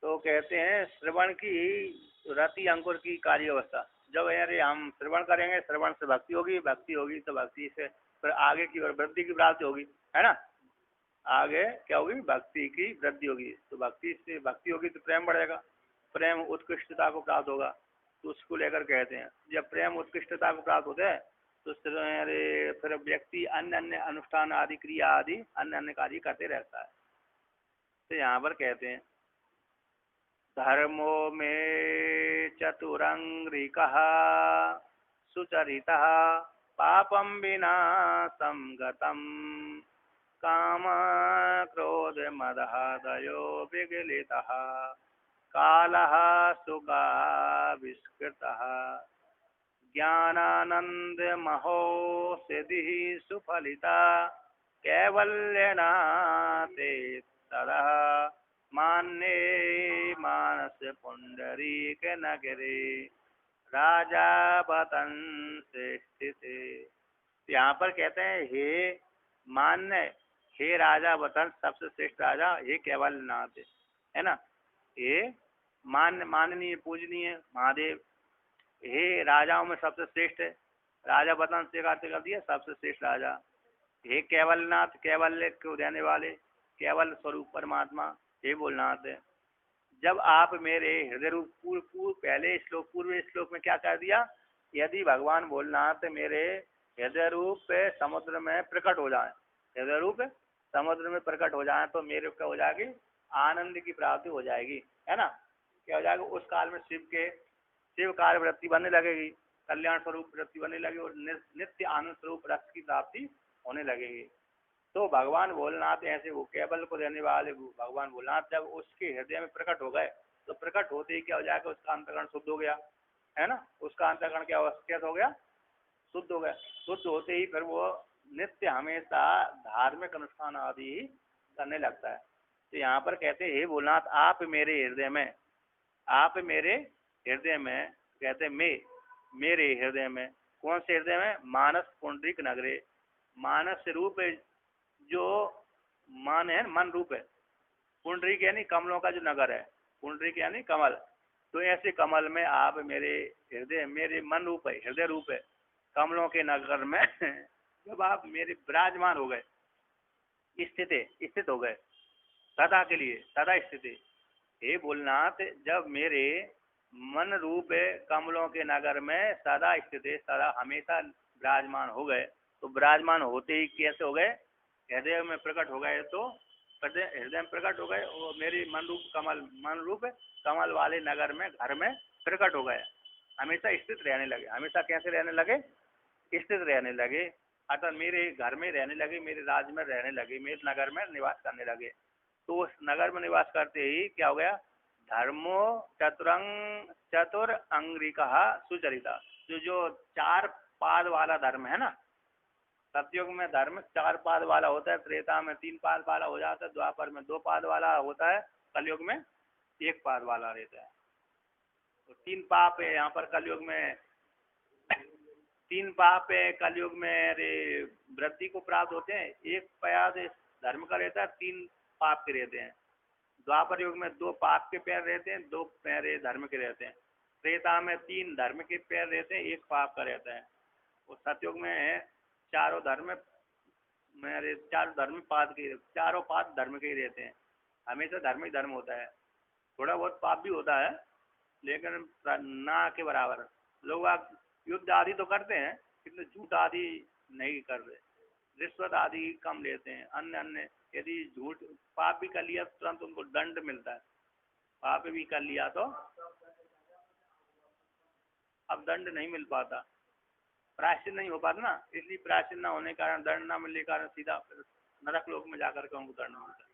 तो कहते हैं श्रवण की रति अंकुर की कार्य अवस्था। जब अरे हम श्रवण करेंगे, श्रवण से भक्ति होगी, भक्ति होगी तो भक्ति से फिर आगे की ओर वृद्धि की प्राप्ति होगी, है ना। आगे क्या होगी, भक्ति की वृद्धि होगी। तो भक्ति से भक्ति होगी तो प्रेम बढ़ेगा, प्रेम उत्कृष्टता को प्राप्त होगा। तो उसको लेकर कहते हैं जब प्रेम उत्कृष्टता को प्राप्त होता है तो फिर व्यक्ति अन्य अन्य अनुष्ठान आदि क्रिया आदि अन्य अन्य कार्य करते रहता है। तो यहाँ पर कहते हैं धर्मो में चतुरंग्रिकः सुचरितः पापम विना संगतम काम क्रोध मदहदयो विगलितः कालः सुखाविष्कृतः ज्ञानानंद महोषधिः सुफलिता कैवल्यनाथे तदः मान्ये मानस पुंडरीक नगरे राजा बतंसे स्थिते। यहाँ पर कहते हैं हे मान्य, हे राजा वतन, सबसे श्रेष्ठ राजा, हे कैवल्यनाथ, है ना। हे मान्य, माननीय, पूजनीय महादेव, हे राजाओं में सबसे श्रेष्ठ है, राजा वतन से कर दिया सबसे श्रेष्ठ राजा। हे कैवल्यनाथ, कैवल्य को देने वाले, केवल स्वरूप परमात्मा, हे भोलेनाथ। जब आप मेरे हृदय रूप पहले श्लोक पूर्व श्लोक में क्या कर दिया, यदि भगवान भोलेनाथ मेरे हृदय रूप समुद्र में प्रकट हो जाए, हृदय रूप समुद्र में प्रकट हो जाए तो मेरे क्या हो जाएगी, आनंद की प्राप्ति हो जाएगी, है ना। क्या हो जाएगा, उस काल में शिव काल वृत्ति बनने लगेगी, कल्याण स्वरूप वृत्ति बनने लगेगी और नित्य आनंद स्वरूप रस की प्राप्ति होने लगेगी। तो भगवान भोलेनाथ ऐसे वो केवल को देने वाले भगवान भोलेनाथ जब उसके हृदय में प्रकट हो गए तो प्रकट होते ही क्या हो जाएगा, उसका अंतःकरण शुद्ध हो गया, है ना। उसका अंतःकरण क्या हो गया, शुद्ध हो गया। शुद्ध होते ही फिर वो नित्य हमेशा धार्मिक अनुष्ठान आदि करने लगता है। तो यहाँ पर कहते हैं हे भोलेनाथ, आप मेरे हृदय में, आप मेरे हृदय में, कहते मेरे हृदय में, कौन से हृदय में, मानस पुंडरीक नगरे, मानस रूप जो मन है, मन रूप है, पुंडरीक यानी कमलों का जो नगर है, पुंडरीक यानी कमल, तो ऐसे कमल में आप मेरे हृदय, मेरे मन रूप है, हृदय रूप है, कमलों के नगर में जब आप मेरे विराजमान हो गए, स्थित हो गए सदा के लिए, सदा स्थिति। हे भोलेनाथ, जब मेरे मन रूप कमलों के नगर में सदा स्थित, सदा हमेशा विराजमान हो गए, तो विराजमान होते ही कैसे हो गए, हृदय में प्रकट हो गए, तो हृदय में प्रकट हो गए और मेरे मन रूप कमल, मन रूप कमल वाले नगर में, घर में प्रकट हो गए, हमेशा स्थित रहने लगे। हमेशा कैसे रहने लगे, स्थित रहने लगे, अतः मेरे घर में रहने लगे, मेरे राज्य में रहने लगे, मेरे नगर में निवास करने लगे। तो उस नगर में निवास करते ही क्या हो गया, धर्मो चतुर अंगिका सुचरिता, जो 4 पाद वाला धर्म है ना, सतयुग में धर्म 4 पाद वाला होता है, त्रेता में 3 पाद वाला हो जाता है, द्वापर में 2 पाद वाला होता है, कलयुग में 1 पाद वाला रहता है। तो 3 पाप है यहाँ पर कलयुग में, 3 पाप है कलयुग में वृद्धि को प्राप्त होते हैं, 1 पाद धर्म का रहता है, 3 पाप के रहते हैं। द्वापर युग में 2 पाप के पैर रहते हैं, 2 पैर धर्म के रहते हैं। त्रेता में 3 धर्म के पैर रहते हैं, 1 पाप का रहता है। और सतयुग में चारों धर्म पाद के, चारों पाद धर्म के ही रहते हैं, हमेशा धर्म ही धर्म होता है। थोड़ा बहुत पाप भी होता है लेकिन ना के बराबर। लोग आप युद्ध आदि तो करते हैं किंतु झूठ आदि नहीं कर रहे, रिश्वत आदि कम लेते हैं, अन्य अन्य यदि झूठ पाप भी कर लिया तुरंत उनको दंड मिलता है, पाप भी कर लिया तो अब दंड नहीं मिल पाता, प्रायश्चित नहीं हो पाता ना, इसलिए प्रायश्चित न होने के कारण, दंड न मिलने के कारण सीधा नरक लोक में जाकर के उनको दंड मिलता है।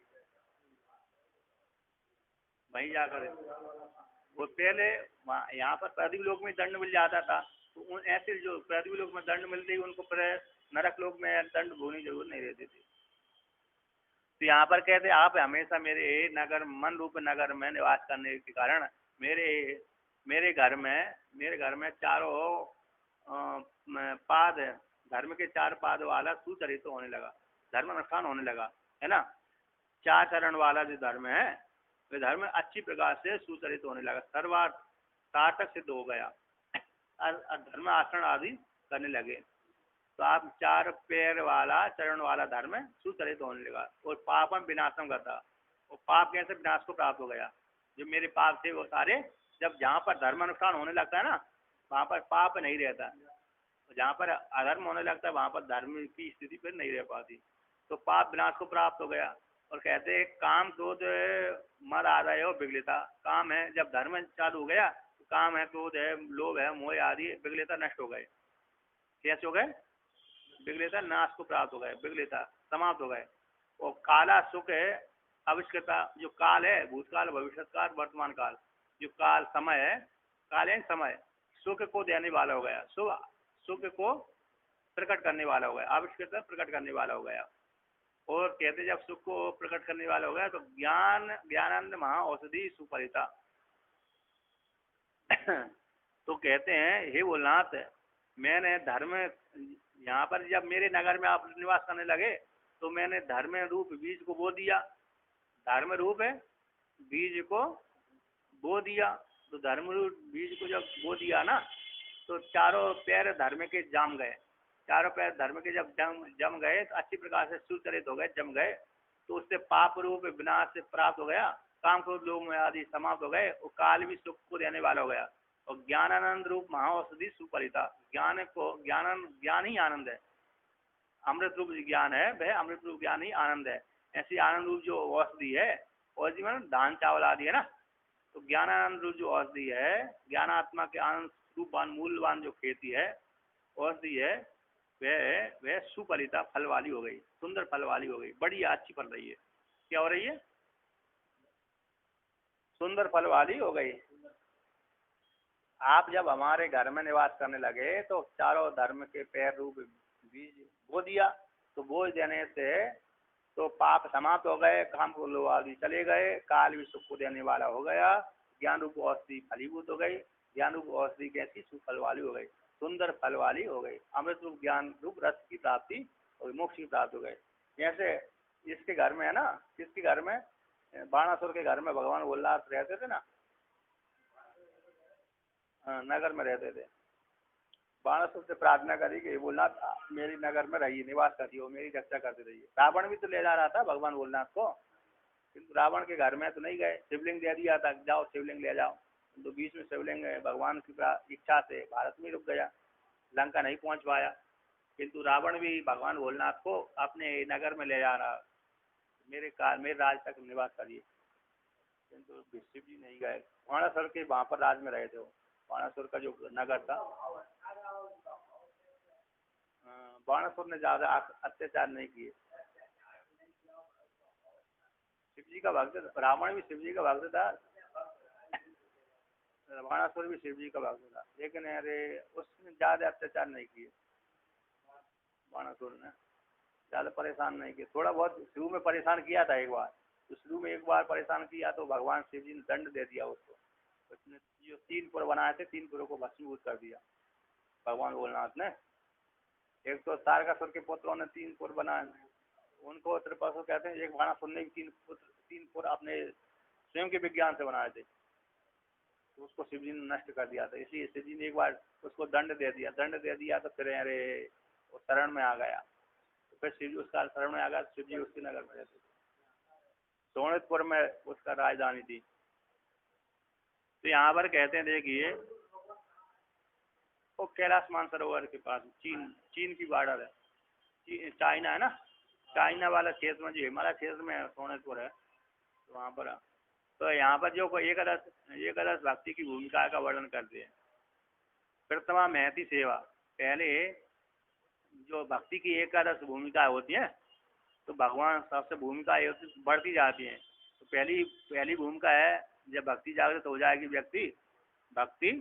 वहीं जाकर वो पहले यहाँ पर पृथ्वी लोक में दंड मिल जाता था, तो उन ऐसे जो पृथ्वी लोक में दंड मिलते ही उनको नरक लोक में दंड भोगने की जरूरत नहीं रहती थी। तो यहाँ पर कहते आप हमेशा मेरे नगर, मन रूप नगर में निवास करने के कारण मेरे घर में चारों पाद, धर्म के 4 पाद वाला सुचरित होने लगा, धर्म अनुष्ठान होने लगा, है ना। 4 चरण वाला जो धर्म है वे धर्म अच्छी प्रकार से सुचरित होने लगा, सर्वार्थ सार्थक सिद्ध हो गया, धर्म आचरण आदि करने लगे। तो आप 4 पैर वाला चरण वाला धर्म सुचरित होने लगा और पापम विनाशम करता। और पाप कैसे विनाश को प्राप्त हो गया, जो मेरे पाप थे वो सारे, जब जहाँ पर धर्म अनुष्ठान होने लगता है ना, वहाँ पर पाप नहीं रहता, जहाँ पर अधर्म होने लगता है वहाँ पर धर्म की स्थिति फिर नहीं रह पाती। तो पाप विनाश को प्राप्त हो गया। और कहते हैं काम क्रोध मद आदय हो विगलिता, काम है जब धर्म चालू हो गया तो काम है, क्रोध है, लोभ है, मोह आदि विगलिता नष्ट हो गए। कैसे हो गए? विगलिता नाश को प्राप्त हो गए, विगलिता समाप्त हो गए। और काला सुख है आविष्कृता, जो काल है भूतकाल भविष्यकाल वर्तमान काल, जो काल समय है, काल है समय, सुख को देने वाला हो गया, सुख को प्रकट करने वाला हो गया, आविष्कृत प्रकट करने वाला हो गया। और कहते जब सुख को प्रकट करने वाला हो गया तो ज्ञान ज्ञानंद महा औषधि सुपरिता। तो कहते हैं हे भोलनाथ, मैंने धर्म यहाँ पर जब मेरे नगर में आप निवास करने लगे तो मैंने धर्म रूप बीज को बो दिया, धर्म रूप है बीज को बो दिया। तो धर्म रूप बीज को जब बो दिया ना तो चारों पैर धर्म के जाम गए, चारों पैर धर्म के जब जम गए तो अच्छी प्रकार से सुचरित हो गए, जम गए। तो उससे पाप रूप विनाश से प्राप्त हो गया, काम क्रोध लोभ आदि समाप्त हो गए और काल भी सुख को देने वाला हो गया। और ज्ञानानंद रूप महाऔषधि सुपरिता, ज्ञान को ज्ञान ही आनंद है, अमृत रूप ज्ञान है, वह अमृत रूप ज्ञान ही आनंद है। ऐसी आनंद रूप जो औषधि है, औषधि में धान चावल आदि है ना, तो ज्ञानानंद रूप जो औषधि है, ज्ञानात्मा के आनंद रूपवान मूलवान जो खेती है औषधि है, वह सुफलिता फल वाली हो गई, सुंदर फल वाली हो गई, बड़ी अच्छी फल रही है। क्या हो रही है? सुंदर फल वाली हो गई। आप जब हमारे घर में निवास करने लगे तो चारों धर्म के पैर रूप बीज बो दिया, तो बोझ देने से तो पाप समाप्त हो गए, काम को लोभ आदि चले गए, काल भी सुख को देने वाला हो गया, ज्ञान रूप औषधि फलीभूत हो गई, ज्ञान रूप औषधि कैसी सुफल वाली हो गई, सुंदर फल वाली हो गई, अमृत रूप ज्ञान रूप रस की प्राप्ति और मोक्ष की प्राप्ति हो गई। जैसे इसके घर में है ना, किसके घर में? बाणासुर के घर में भगवान भोलेनाथ रहते थे ना, नगर में रहते थे। बाणासुर से प्रार्थना करी कि भोलेनाथ मेरी नगर में रहिए, निवास करिए, मेरी रक्षा करते रहिए। रावण भी तो ले जा रहा था भगवान भोलेनाथ को, किंतु रावण के घर में तो नहीं गए, शिवलिंग दे दिया था, जाओ शिवलिंग ले जाओ, तो बीच में शिवलिंग भगवान की इच्छा से भारत में रुक गया, लंका नहीं पहुंच पाया। किंतु रावण भी भगवान भोलेनाथ को अपने नगर में ले जा रहा, मेरे राज तक निवास करिए, किंतु शिव जी नहीं गए। बाणासुर के वहाँ पर राज में रहे थे, बाणासुर का जो नगर था, बाणासुर ने ज्यादा अत्याचार नहीं किए, शिव जी का भक्त था, रावण भी शिव जी का भक्त था, बाणासुर भी शिव जी का भक्त था, लेकिन अरे उसने ज्यादा अत्याचार नहीं किए, बाणासुर ने ज्यादा परेशान नहीं किया, थोड़ा बहुत शुरू में परेशान किया था एक बार, तो शुरू में एक बार परेशान किया तो भगवान शिव जी ने दंड दे दिया उसको, उसने जो 3 पुर बनाए थे 3 पुरों को भस्मीभूत कर दिया भगवान भोलेनाथ ने। एक तो तारकासुर के पुत्रों ने 3 पुर बनाए, उनको त्रिपासुर कहते हैं, एक बाणासुर ने भी 3 पुर अपने स्वयं के विज्ञान से बनाए थे, तो उसको शिव जी ने नष्ट कर दिया था। इसलिए शिव जी ने एक बार उसको दंड दे दिया तो फिर अरे वो शरण में आ गया, तो फिर शिव जी उसका शरण में आ गया, शिव जी उसके नगर में रहते थे, सोनितपुर में उसका राजधानी थी। तो यहाँ पर कहते हैं देखिए, वो कैलाश मानसरोवर के पास चीन की बॉर्डर है, चाइना है ना, चाइना वाला क्षेत्र में जो हिमालय क्षेत्र में सोनितपुर है, तो वहाँ पर तो यहाँ पर जो एकादश भक्ति की भूमिका का वर्णन करते हैं। प्रथमा महती सेवा, पहले जो भक्ति की एकादश भूमिका होती है, तो भगवान सबसे भूमिका बढ़ती जाती है। तो पहली भूमिका है जब भक्ति जागृत हो जाएगी, व्यक्ति भक्ति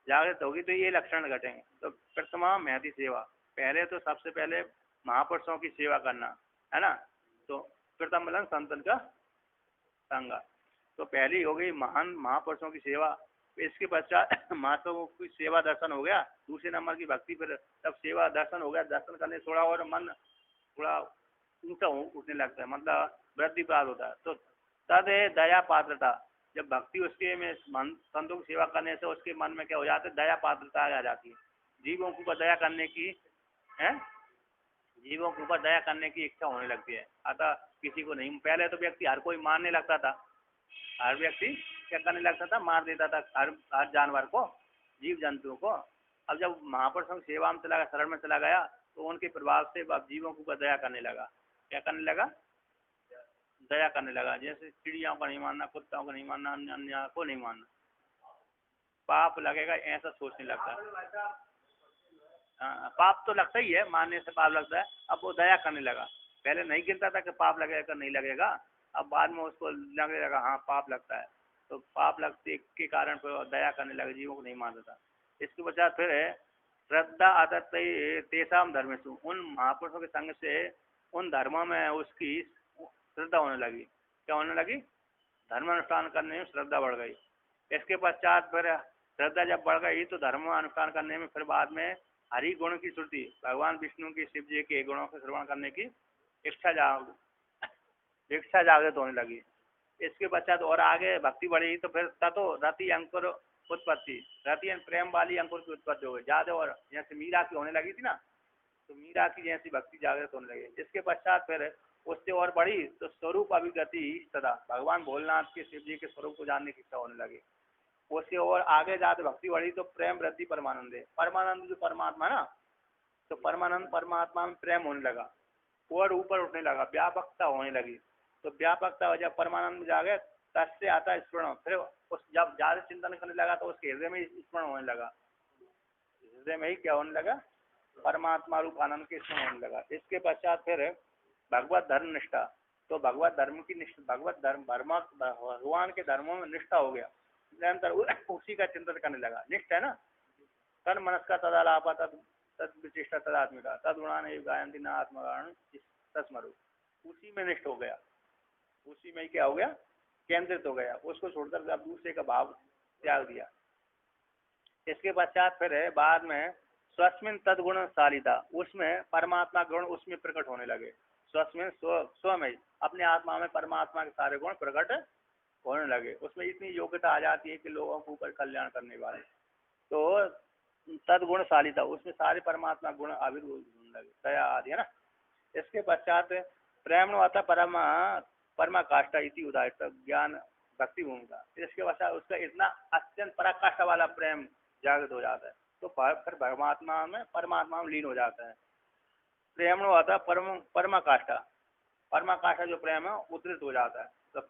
जागृत होगी तो ये लक्षण घटेंगे। तो प्रथमा महती सेवा, पहले तो सबसे पहले महापुरुषों की सेवा करना है ना, तो प्रथम मतलब संतन का संग, तो पहली हो गई महान महापुरुषों की सेवा। इसके पश्चात महात्माओं की सेवा दर्शन हो गया, दूसरे नंबर की भक्ति, फिर तब सेवा दर्शन हो गया, दर्शन करने थोड़ा और मन थोड़ा ऊंचा उठने लगता है, मतलब वृद्धि प्राप्त होता है। तो तद है दया पात्रता, जब भक्ति उसके में संतों की सेवा करने से उसके मन में क्या हो जाता है, दया पात्रता आ जाती है, जीवों के ऊपर दया करने की है, जीवों के ऊपर दया करने की इच्छा होने लगती है। अतः किसी को नहीं, पहले तो व्यक्ति हर कोई मारने लगता था, हर व्यक्ति क्या करने लगता था, मार देता था हर जानवर को, जीव जंतुओं को। अब जब महापुरुषों की सेवा में चला गया, शरण में चला गया, तो उनके प्रभाव से अब जीवों के ऊपर दया करने लगा। क्या करने लगा, दया करने लगा। जैसे चिड़ियाओं को नहीं मानना, कुत्तों को नहीं मानना, अन्य अन्य को नहीं मानना, पाप लगेगा ऐसा सोचने लगता। हाँ, पाप तो लगता ही है, मानने से पाप लगता है। अब वो दया करने लगा, पहले नहीं गिनता था कि पाप लगेगा नहीं लगेगा, अब बाद में उसको लगने लगा हाँ पाप लगता है, तो पाप लगते के कारण फिर दया करने लगा, जीवों को नहीं मानता था। इसके पश्चात फिर है श्रद्धा आदत तेसाम धर्मेशु, उन महापुरुषों के संग से उन धर्मों में उसकी श्रद्धा होने लगी। क्या होने लगी, धर्मानुष्ठान करने में श्रद्धा बढ़ गई। इसके पश्चात फिर श्रद्धा जब बढ़ गई तो धर्म अनुष्ठान करने में फिर बाद में हरि गुण की श्रुति, भगवान विष्णु की, शिव जी के गुणों को श्रवण करने की इच्छा जागृत होने लगी। इसके पश्चात और आगे भक्ति बढ़ी तो फिर ततो रति अंकुर उत्पत्ति, रति प्रेम वाली अंकुर की उत्पत्ति हो गई ज्यादा, और जैसे मीरा की होने लगी थी ना, तो मीरा की जैसी भक्ति जागृत होने लगी। इसके पश्चात फिर उससे और बढ़ी तो स्वरूप अभिगति सदा, भगवान भोलेनाथ के, शिव जी के स्वरूप को जानने की इच्छा होने लगी। उससे और आगे जाते भक्ति बढ़ी तो प्रेम वृद्धि परमानंद है, परमानंद जो परमात्मा ना, तो परमानंद परमात्मा में प्रेम होने लगा और ऊपर उठने लगा, व्यापकता होने लगी। तो व्यापकता जब परमानंद में जागे तब आता है स्मरण, फिर उस जब ज्यादा चिंतन करने लगा तो उसके हृदय में स्मरण होने लगा, हृदय में ही क्या होने लगा, परमात्मा रूप आनंद के स्मरण होने लगा। इसके पश्चात फिर भगवत धर्म निष्ठा, तो भगवत धर्म की निष्ठा, भगवत धर्म भगवान के धर्मों में निष्ठा हो गया, निरंतर उसी का चिंतन करने लगा। निष्ठा है ना, तन मनस का तदालापा तद विशिष्टा तदात्मिका तद गुणान गायंती न आत्मगान तस्मरु, उसी में निष्ठ हो गया, उसी में क्या हो गया, केंद्रित हो गया, उसको छोड़कर अब दूसरे का भाव त्याग दिया। इसके पश्चात फिर है बाद में स्वस्मिन तदगुण सालिता, उसमें परमात्मा गुण उसमें प्रकट होने लगे। स्वस्मिन स्व में अपने आत्मा में परमात्मा के सारे गुण प्रकट होने लगे, उसमें इतनी योग्यता आ जाती है कि लोगों के ऊपर कल्याण करने वाले। तो तदगुण सालिता, उसमें सारे परमात्मा गुण आविर्भूत होने लगे, दया आदि है ना। इसके पश्चात प्रेम आता परमा काष्ठा इति उदाहरण ज्ञान भक्ति भूमिका, इसके पश्चात उसका इतना अत्यंत पराकाष्ठा वाला प्रेम जागृत हो जाता है, तो फिर परमात्मा में परमात्मा में लीन हो जाता है। प्रेम आता परमा काष्ठा जो प्रेम है उद्धृत हो जाता है। तो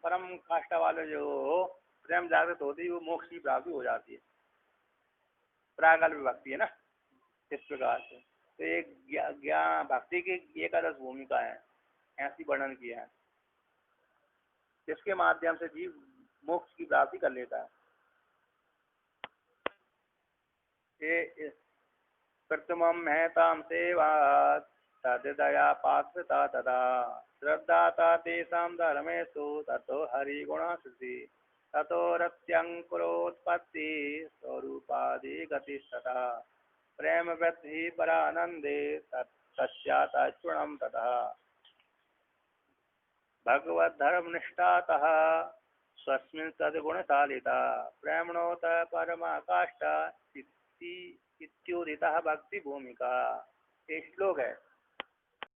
परम काष्ठा वाले जो प्रेम जागृत होती है वो मोक्ष की प्राप्ति हो जाती है, प्रागल्भ भक्ति है ना। इस प्रकार से तो एक ज्ञान भक्ति की एकादश भूमिका है, ऐसी वर्णन किया है, जिसके माध्यम से जीव मोक्ष की प्राप्ति कर लेता है। ये प्रथमम महताम सेवा तदया पात्रता तदा श्रद्धाता तेषां धर्मेषु ततो हरिगुणा श्रुति ततो रत्यंकुरोत्पत्ति स्वरूपादि गतिस्तथा प्रेम वृद्धि परानंदे तस्याचूर्णम तथा भगवद्धर्मनिष्ठातः स्वस्मिन् सद्गुणशालिता प्रेमणोत परमाकाष्ठा इत्युदितः भक्ति भूमिका। ये श्लोक है,